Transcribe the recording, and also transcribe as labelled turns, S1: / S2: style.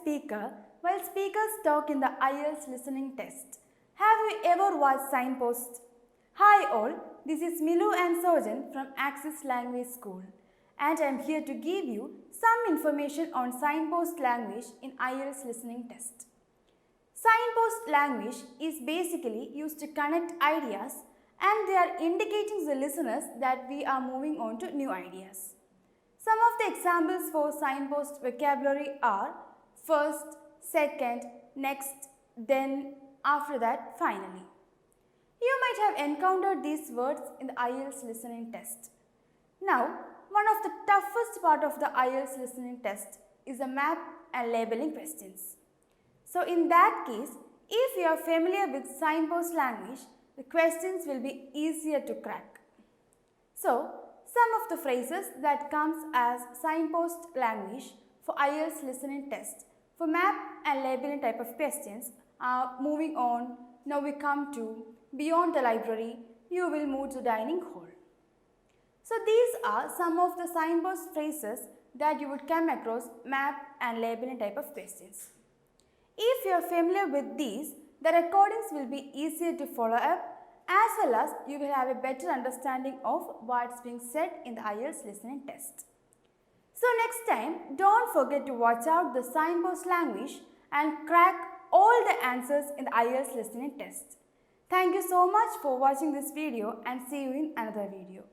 S1: speaker while speakers talk in the IELTS listening test. Have you ever watched Signpost? Hi all, this is Milu and Sojan from Access Language School, and I am here to give you some information on Signpost language in IELTS listening test. Signpost language is basically used to connect ideas, and they are indicating to the listeners that we are moving on to new ideas. Some of the examples for signpost vocabulary are first, second, next, then, after that, finally. You might have encountered these words in the IELTS listening test. Now, one of the toughest part of the IELTS listening test is the map and labeling questions. So in that case, if you are familiar with signpost language, the questions will be easier to crack. So, some of the phrases that comes as signpost language for IELTS listening test for map and labeling type of questions are moving on, now we come to, beyond the library, you will move to dining hall. So these are some of the signpost phrases that you would come across map and labeling type of questions. If you are familiar with these, the recordings will be easier to follow up, as well as you will have a better understanding of what's being said in the IELTS listening test. So next time, don't forget to watch out the signpost language and crack all the answers in the IELTS listening test. Thank you so much for watching this video and see you in another video.